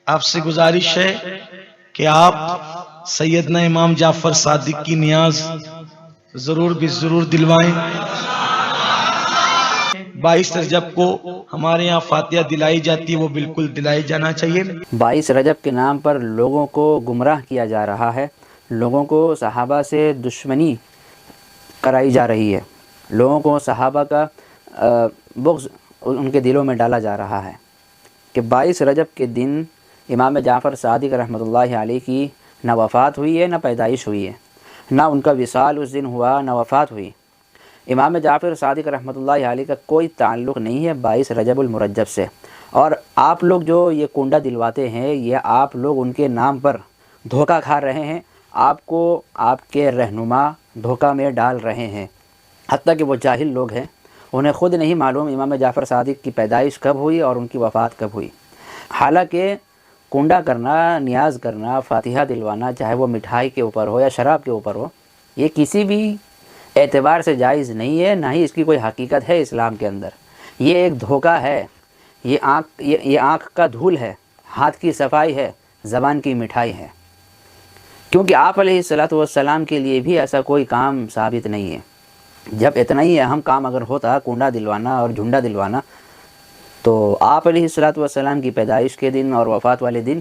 آپ سے گزارش ہے کہ آپ سیدنا امام جعفر صادق کی نیاز ضرور بھی ضرور دلوائیں۔ 22 رجب کو ہمارے یہاں فاتحہ دلائی جاتی ہے، وہ بالکل دلائی جانا چاہیے۔ 22 رجب کے نام پر لوگوں کو گمراہ کیا جا رہا ہے، لوگوں کو صحابہ سے دشمنی کرائی جا رہی ہے، لوگوں کو صحابہ کا بغض ان کے دلوں میں ڈالا جا رہا ہے کہ 22 رجب کے دن امام جعفر صادق رحمۃ اللہ علیہ کی نہ وفات ہوئی ہے نہ پیدائش ہوئی ہے، نہ ان کا وصال اس دن ہوا نہ وفات ہوئی۔ امام جعفر صادق رحمۃ اللہ علیہ کا کوئی تعلق نہیں ہے 22 رجب المرجب سے، اور آپ لوگ جو یہ کنڈا دلواتے ہیں یہ آپ لوگ ان کے نام پر دھوکہ کھا رہے ہیں، آپ کو آپ کے رہنما دھوکہ میں ڈال رہے ہیں، حتیٰ کہ وہ جاہل لوگ ہیں، انہیں خود نہیں معلوم امام جعفر صادق کی پیدائش کب ہوئی اور ان کی وفات کب ہوئی۔ حالانکہ کنڈا کرنا، نیاز کرنا، فاتحہ دلوانا، چاہے وہ مٹھائی کے اوپر ہو یا شراب کے اوپر ہو، یہ کسی بھی اعتبار سے جائز نہیں ہے، نہ ہی اس کی کوئی حقیقت ہے اسلام کے اندر۔ یہ ایک دھوکہ ہے، یہ آنکھ کا دھول ہے، ہاتھ کی صفائی ہے، زبان کی مٹھائی ہے، کیونکہ آپ علیہ السلام کے لیے بھی ایسا کوئی کام ثابت نہیں ہے۔ جب اتنا ہی اہم کام اگر ہوتا کنڈا دلوانا اور جھنڈا دلوانا، تو آپ علیہ السلام کی پیدائش کے دن اور وفات والے دن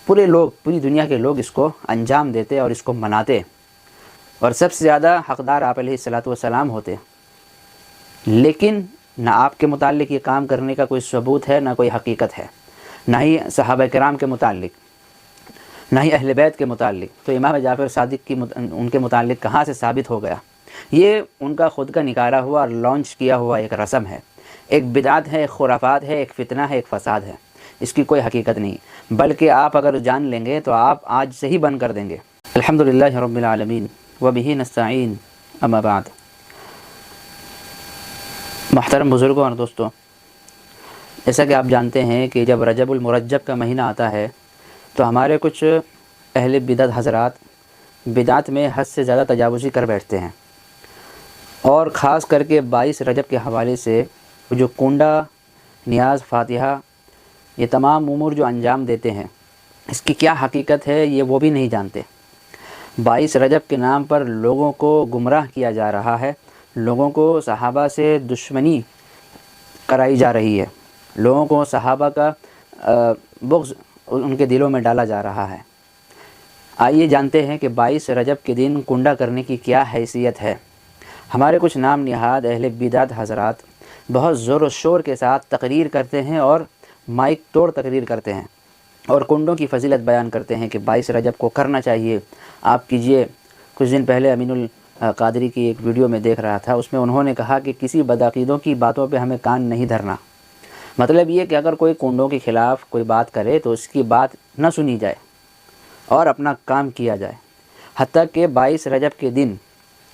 پوری دنیا کے لوگ اس کو انجام دیتے اور اس کو مناتے، اور سب سے زیادہ حقدار آپ علیہ السلام ہوتے۔ لیکن نہ آپ کے متعلق یہ کام کرنے کا کوئی ثبوت ہے، نہ کوئی حقیقت ہے، نہ ہی صحابہ کرام کے متعلق، نہ ہی اہل بیت کے متعلق۔ تو امام جعفر صادق ان کے متعلق کہاں سے ثابت ہو گیا؟ یہ ان کا خود کا نکالا ہوا اور لانچ کیا ہوا ایک رسم ہے، ایک بدعت ہے، ایک خرافات ہے، ایک فتنہ ہے، ایک فساد ہے، اس کی کوئی حقیقت نہیں۔ بلکہ آپ اگر جان لیں گے تو آپ آج سے ہی بند کر دیں گے۔ الحمدللہ رب العالمین وبہ نستعین، اما بعد۔ محترم بزرگوں اور دوستوں، جیسا کہ آپ جانتے ہیں کہ جب رجب المرجب کا مہینہ آتا ہے تو ہمارے کچھ اہل بدعت حضرات بدعت میں حد سے زیادہ تجاوزی کر بیٹھتے ہیں، اور خاص کر کے 22 رجب کے حوالے سے جو کنڈا، نیاز، فاتحہ، یہ تمام امور جو انجام دیتے ہیں، اس کی کیا حقیقت ہے یہ وہ بھی نہیں جانتے۔ 22 رجب کے نام پر لوگوں کو گمراہ کیا جا رہا ہے، لوگوں کو صحابہ سے دشمنی کرائی جا رہی ہے، لوگوں کو صحابہ کا بغض ان کے دلوں میں ڈالا جا رہا ہے۔ آئیے جانتے ہیں کہ 22 رجب کے دن کنڈا کرنے کی کیا حیثیت ہے۔ ہمارے کچھ نام نہاد اہل بدعت حضرات بہت زور و شور کے ساتھ تقریر کرتے ہیں اور مائک توڑ تقریر کرتے ہیں، اور کنڈوں کی فضیلت بیان کرتے ہیں کہ 22 رجب کو کرنا چاہیے، آپ کیجئے۔ کچھ دن پہلے امین القادری کی ایک ویڈیو میں دیکھ رہا تھا، اس میں انہوں نے کہا کہ کسی بدعقیدوں کی باتوں پہ ہمیں کان نہیں دھرنا۔ مطلب یہ کہ اگر کوئی کنڈوں کے خلاف کوئی بات کرے تو اس کی بات نہ سنی جائے اور اپنا کام کیا جائے۔ حتیٰ کہ 22 رجب کے دن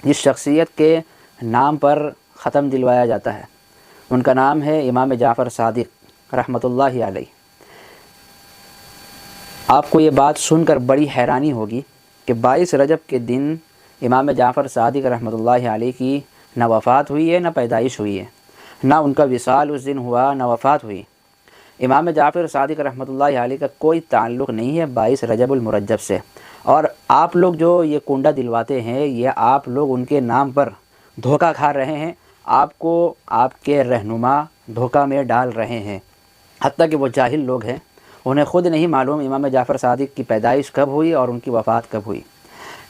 جس شخصیت کے نام پر ختم دلوایا جاتا ہے، ان کا نام ہے امام جعفر صادق رحمۃ اللہ علیہ۔ آپ کو یہ بات سن کر بڑی حیرانی ہوگی کہ 22 رجب کے دن امام جعفر صادق رحمۃ اللہ علیہ کی نہ وفات ہوئی ہے نہ پیدائش ہوئی ہے، نہ ان کا وصال اس دن ہوا نہ وفات ہوئی۔ امام جعفر صادق رحمۃ اللہ علیہ کا کوئی تعلق نہیں ہے 22 رجب المرجب سے، اور آپ لوگ جو یہ کنڈا دلواتے ہیں یہ آپ لوگ ان کے نام پر دھوکہ کھا رہے ہیں، آپ کو آپ کے رہنما دھوکہ میں ڈال رہے ہیں، حتیٰ کہ وہ جاہل لوگ ہیں، انہیں خود نہیں معلوم امام جعفر صادق کی پیدائش کب ہوئی اور ان کی وفات کب ہوئی۔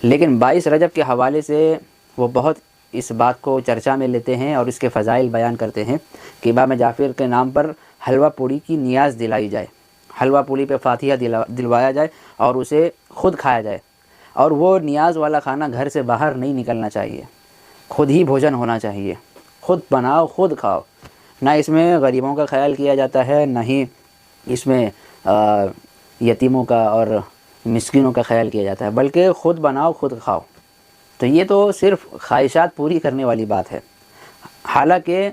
لیکن 22 رجب کے حوالے سے وہ بہت اس بات کو چرچا میں لیتے ہیں اور اس کے فضائل بیان کرتے ہیں کہ امام جعفر کے نام پر حلوہ پوڑی کی نیاز دلائی جائے، حلوہ پوڑی پہ فاتحہ دلوایا جائے اور اسے خود کھایا جائے، اور وہ نیاز والا کھانا گھر سے باہر نہیں نکلنا چاہیے، خود ہی بھوجن ہونا چاہیے، خود بناؤ خود کھاؤ، نہ اس میں غریبوں کا خیال کیا جاتا ہے، نہ ہی اس میں یتیموں کا اور مسکینوں کا خیال کیا جاتا ہے، بلکہ خود بناؤ خود کھاؤ۔ تو یہ تو صرف خواہشات پوری کرنے والی بات ہے۔ حالانکہ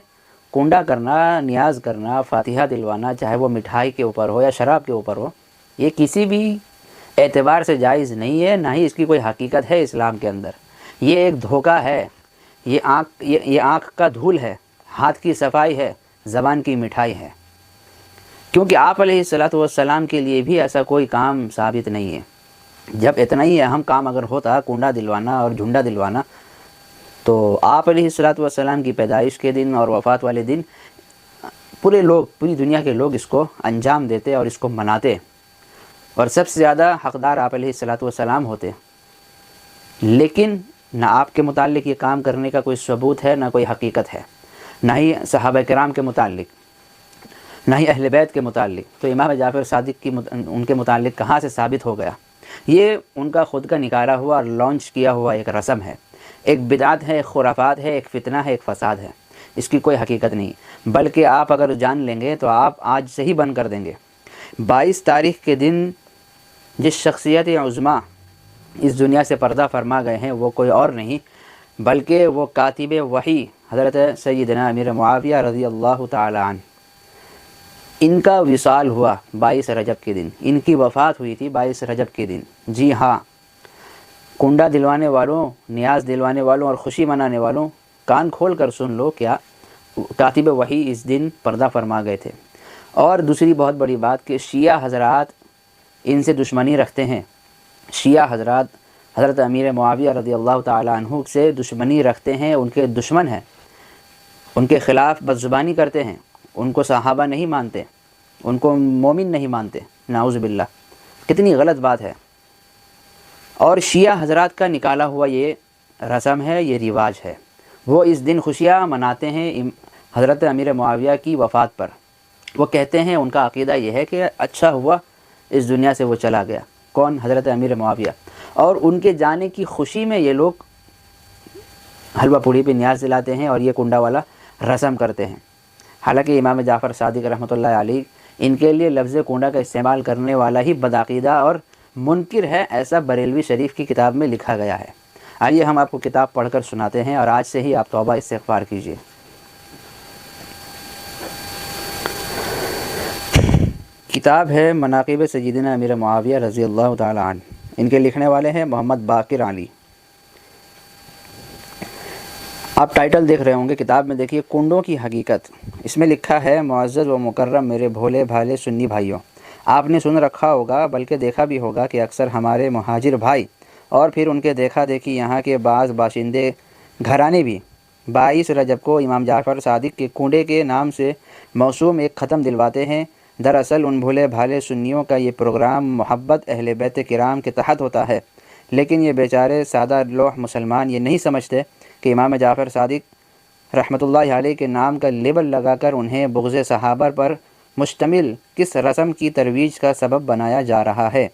کنڈا کرنا، نیاز کرنا، فاتحہ دلوانا، چاہے وہ مٹھائی کے اوپر ہو یا شراب کے اوپر ہو، یہ کسی بھی اعتبار سے جائز نہیں ہے، نہ ہی اس کی کوئی حقیقت ہے اسلام کے اندر۔ یہ ایک دھوکہ ہے، یہ آنکھ کا دھول ہے، ہاتھ کی صفائی ہے، زبان کی مٹھائی ہے، کیونکہ آپ علیہ الصلوۃ والسلام کے لیے بھی ایسا کوئی کام ثابت نہیں ہے۔ جب اتنا ہی اہم کام اگر ہوتا کنڈا دلوانا اور جھنڈا دلوانا، تو آپ علیہ الصلوۃ والسلام کی پیدائش کے دن اور وفات والے دن پوری دنیا کے لوگ اس کو انجام دیتے اور اس کو مناتے، اور سب سے زیادہ حقدار آپ علیہ الصلوۃ والسلام ہوتے۔ لیکن نہ آپ کے متعلق یہ کام کرنے کا کوئی ثبوت ہے، نہ کوئی حقیقت ہے، نہ ہی صحابہ کرام کے متعلق، نہ ہی اہل بیت کے متعلق۔ تو امام جعفر صادق ان کے متعلق کہاں سے ثابت ہو گیا؟ یہ ان کا خود کا نکالا ہوا اور لانچ کیا ہوا ایک رسم ہے، ایک بدعت ہے، ایک خرافات ہے، ایک فتنہ ہے، ایک فساد ہے۔ اس کی کوئی حقیقت نہیں، بلکہ آپ اگر جان لیں گے تو آپ آج سے ہی بند کر دیں گے۔ 22 تاریخ کے دن جس شخصیت عظمیٰ اس دنیا سے پردہ فرما گئے ہیں وہ کوئی اور نہیں بلکہ وہ کاتب وحی حضرت سیدنا امیر معاویہ رضی اللہ تعالی عنہ۔ ان کا وصال ہوا 22 رجب کے دن، ان کی وفات ہوئی تھی 22 رجب کے دن۔ جی ہاں، کنڈا دلوانے والوں، نیاز دلوانے والوں اور خوشی منانے والوں، کان کھول کر سن لو، کیا کاتب وحی اس دن پردہ فرما گئے تھے۔ اور دوسری بہت بڑی بات کہ شیعہ حضرات ان سے دشمنی رکھتے ہیں، شیعہ حضرات حضرت امیر معاویہ رضی اللہ تعالی عنہ سے دشمنی رکھتے ہیں، ان کے دشمن ہیں، ان کے خلاف بدزبانی کرتے ہیں، ان کو صحابہ نہیں مانتے، ان کو مومن نہیں مانتے، نعوذ باللہ۔ کتنی غلط بات ہے۔ اور شیعہ حضرات کا نکالا ہوا یہ رسم ہے، یہ رواج ہے، وہ اس دن خوشیاں مناتے ہیں حضرت امیر معاویہ کی وفات پر۔ وہ کہتے ہیں، ان کا عقیدہ یہ ہے کہ اچھا ہوا اس دنیا سے وہ چلا گیا، کون؟ حضرت امیر معاویہ۔ اور ان کے جانے کی خوشی میں یہ لوگ حلوہ پوڑی پہ نیاز دلاتے ہیں اور یہ کنڈا والا رسم کرتے ہیں۔ حالانکہ امام جعفر صادق رحمۃ اللہ علیہ ان کے لیے لفظ کنڈا کا استعمال کرنے والا ہی بدعقیدہ اور منکر ہے، ایسا بریلوی شریف کی کتاب میں لکھا گیا ہے۔ آئیے ہم آپ کو کتاب پڑھ کر سناتے ہیں، اور آج سے ہی آپ توبہ استغفار کیجیے۔ کتاب ہے مناقب سیدنا امیر معاویہ رضی اللہ تعالی عنہ، ان کے لکھنے والے ہیں محمد باقر علی۔ آپ ٹائٹل دیکھ رہے ہوں گے، کتاب میں دیکھیے کنڈوں کی حقیقت۔ اس میں لکھا ہے، معزز و مکرم میرے بھولے بھالے سنی بھائیوں، آپ نے سن رکھا ہوگا بلکہ دیکھا بھی ہوگا کہ اکثر ہمارے مہاجر بھائی اور پھر ان کے دیکھا دیکھی یہاں کے بعض باشندے گھرانے بھی 22 رجب کو امام جعفر صادق کے کنڈے کے نام سے موسوم ایک ختم دلواتے ہیں۔ دراصل ان بھولے بھالے سنیوں کا یہ پروگرام محبت اہل بیت کرام کے تحت ہوتا ہے، لیکن یہ بیچارے سادہ لوح مسلمان یہ نہیں سمجھتے کہ امام جعفر صادق رحمۃ اللہ علیہ کے نام کا لیبل لگا کر انہیں بغض صحابہ پر مشتمل کس رسم کی ترویج کا سبب بنایا جا رہا ہے۔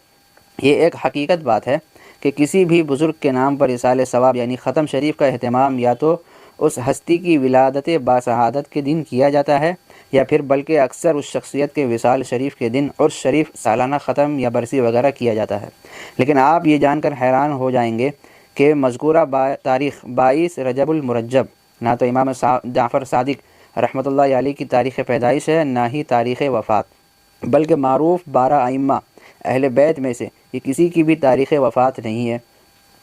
یہ ایک حقیقت بات ہے کہ کسی بھی بزرگ کے نام پر اصال ثواب یعنی ختم شریف کا اہتمام یا تو اس ہستی کی ولادت باسعادت کے دن کیا جاتا ہے، یا پھر بلکہ اکثر اس شخصیت کے وصال شریف کے دن عرس شریف، سالانہ ختم یا برسی وغیرہ کیا جاتا ہے۔ لیکن آپ یہ جان کر حیران ہو جائیں گے کہ مذکورہ تاریخ 22 رجب المرجب نہ تو امام جعفر صادق رحمۃ اللہ علیہ کی تاریخ پیدائش ہے، نہ ہی تاریخ وفات، بلکہ معروف 12 ائمہ اہل بیت میں سے یہ کسی کی بھی تاریخ وفات نہیں ہے۔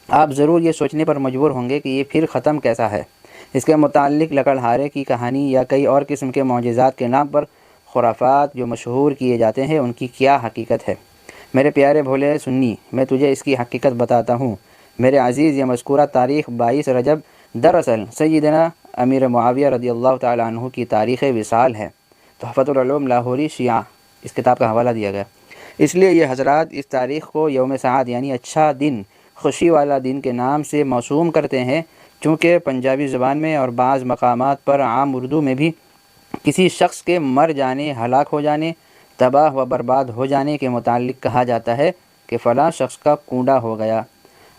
آپ ضرور یہ سوچنے پر مجبور ہوں گے کہ یہ پھر ختم کیسا ہے؟ اس کے متعلق لکڑہارے کی کہانی یا کئی اور قسم کے معجزات کے نام پر خرافات جو مشہور کیے جاتے ہیں، ان کی کیا حقیقت ہے؟ میرے پیارے بھولے سنی، میں تجھے اس کی حقیقت بتاتا ہوں۔ میرے عزیز، یہ مذکورہ تاریخ 22 رجب دراصل سیدنا امیر معاویہ رضی اللہ تعالی عنہ کی تاریخ وصال ہے۔ تحفۃ العلوم لاہوری شیعہ، اس کتاب کا حوالہ دیا گیا۔ اس لیے یہ حضرات اس تاریخ کو یوم سعاد یعنی اچھا دن، خوشی والا دن کے نام سے موسوم کرتے ہیں، چونکہ پنجابی زبان میں اور بعض مقامات پر عام اردو میں بھی کسی شخص کے مر جانے، ہلاک ہو جانے، تباہ و برباد ہو جانے کے متعلق کہا جاتا ہے کہ فلاں شخص کا کنڈا ہو گیا۔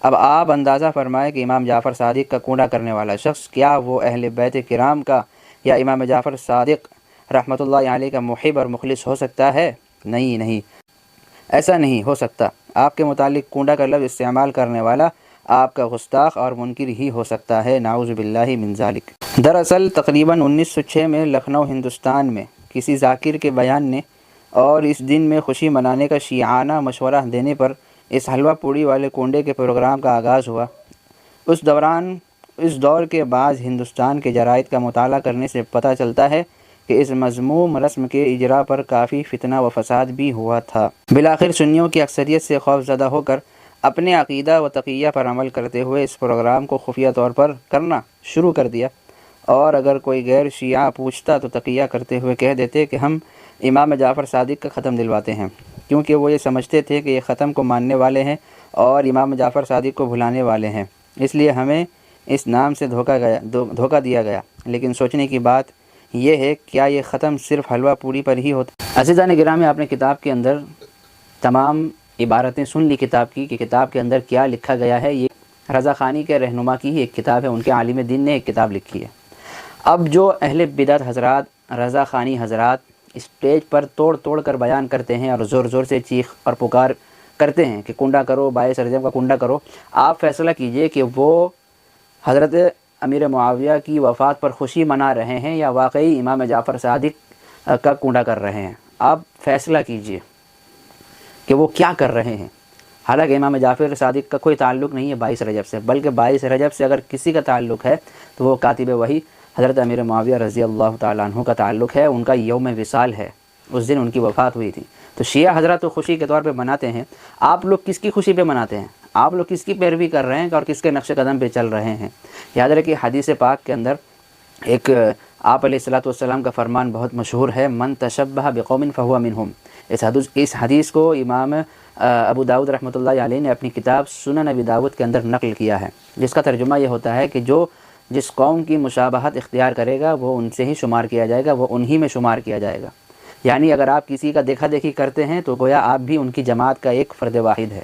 اب آپ اندازہ فرمائیں کہ امام جعفر صادق کا کنڈا کرنے والا شخص کیا وہ اہل بیت کرام کا یا امام جعفر صادق رحمۃ اللہ علیہ کا محب اور مخلص ہو سکتا ہے؟ نہیں، ایسا نہیں ہو سکتا۔ آپ کے متعلق کنڈا کا لفظ استعمال کرنے والا آپ کا گستاخ اور منکر ہی ہو سکتا ہے، نعوذ باللہ من ذالک۔ دراصل تقریباً 1906 میں لکھنؤ ہندوستان میں کسی ذاکر کے بیان نے اور اس دن میں خوشی منانے کا شیعانہ مشورہ دینے پر اس حلوہ پوڑی والے کنڈے کے پروگرام کا آغاز ہوا۔ اس دور کے بعض ہندوستان کے جرائد کا مطالعہ کرنے سے پتہ چلتا ہے کہ اس مذموم رسم کے اجرا پر کافی فتنہ و فساد بھی ہوا تھا۔ بالآخر سنیوں کی اکثریت سے خوف زدہ ہو کر اپنے عقیدہ و تقیہ پر عمل کرتے ہوئے اس پروگرام کو خفیہ طور پر کرنا شروع کر دیا، اور اگر کوئی غیر شیعہ پوچھتا تو تقیہ کرتے ہوئے کہہ دیتے کہ ہم امام جعفر صادق کا ختم دلواتے ہیں، کیونکہ وہ یہ سمجھتے تھے کہ یہ ختم کو ماننے والے ہیں اور امام جعفر صادق کو بھلانے والے ہیں، اس لیے ہمیں اس نام سے دھوکہ دیا گیا۔ لیکن سوچنے کی بات یہ ہے، کیا یہ ختم صرف حلوہ پوری پر ہی ہوتا؟ عزیزان گرامی، آپ نے کتاب کے اندر تمام عبارتیں سن لی کتاب کی، کہ کتاب کے اندر کیا لکھا گیا ہے۔ یہ رضا خانی کے رہنما کی ہی ایک کتاب ہے، ان کے عالم دین نے ایک کتاب لکھی ہے۔ اب جو اہل بدعت حضرات، رضا خانی حضرات اسٹیج پر توڑ کر بیان کرتے ہیں اور زور زور سے چیخ اور پکار کرتے ہیں کہ کنڈا کرو، باعث رجب کا کنڈا کرو، آپ فیصلہ کیجئے کہ وہ حضرت امیر معاویہ کی وفات پر خوشی منا رہے ہیں یا واقعی امام جعفر صادق کا کنڈا کر رہے ہیں۔ آپ فیصلہ کیجئے کہ وہ کیا کر رہے ہیں۔ حالانکہ امام جعفر صادق کا کوئی تعلق نہیں ہے 22 رجب سے، بلکہ 22 رجب سے اگر کسی کا تعلق ہے تو وہ کاتب وحی حضرت امیر معاویہ رضی اللہ تعالیٰ عنہ کا تعلق ہے، ان کا یوم وصال ہے، اس دن ان کی وفات ہوئی تھی۔ تو شیعہ حضرات تو خوشی کے طور پہ مناتے ہیں، آپ لوگ کس کی خوشی پہ مناتے ہیں؟ آپ لوگ کس کی پیروی کر رہے ہیں اور کس کے نقش قدم پہ چل رہے ہیں؟ یاد رکھیے حدیث پاک کے اندر ایک آپ علیہ الصلوۃ والسلام کا فرمان بہت مشہور ہے، من تشبہ بقوم فہو منہم۔ اس حدیث کو امام ابو داؤد رحمۃ اللہ علیہ نے اپنی کتاب سنن ابی داؤد کے اندر نقل کیا ہے، جس کا ترجمہ یہ ہوتا ہے کہ جو جس قوم کی مشابہت اختیار کرے گا وہ ان سے ہی شمار کیا جائے گا، وہ انہی میں شمار کیا جائے گا۔ یعنی اگر آپ کسی کا دیکھا دیکھی کرتے ہیں تو گویا آپ بھی ان کی جماعت کا ایک فرد واحد ہے۔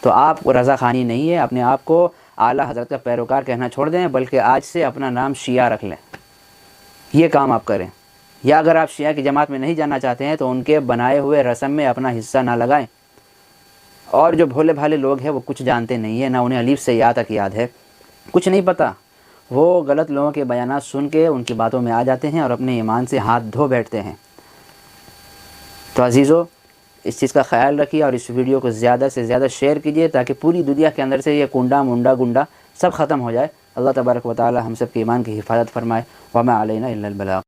تو آپ رضا خانی نہیں ہے، اپنے آپ کو اعلیٰ حضرت کا پیروکار کہنا چھوڑ دیں، بلکہ آج سے اپنا نام شیعہ رکھ لیں، یہ کام آپ کریں۔ یا اگر آپ شیعہ کی جماعت میں نہیں جانا چاہتے ہیں تو ان کے بنائے ہوئے رسم میں اپنا حصہ نہ لگائیں۔ اور جو بھولے بھالے لوگ ہیں وہ کچھ جانتے نہیں ہیں، نہ انہیں الف سے یا تک یاد ہے، کچھ نہیں پتہ، وہ غلط لوگوں کے بیانات سن کے ان کی باتوں میں آ جاتے ہیں اور اپنے ایمان سے ہاتھ دھو بیٹھتے ہیں۔ تو عزیزو، اس چیز کا خیال رکھیے اور اس ویڈیو کو زیادہ سے زیادہ شیئر کیجیے تاکہ پوری دنیا کے اندر سے یہ کنڈا منڈا گنڈا سب ختم ہو جائے۔ اللہ تبارک و تعالی ہم سب کے ایمان کی حفاظت فرمائے۔ وما علینا الا البلاغ۔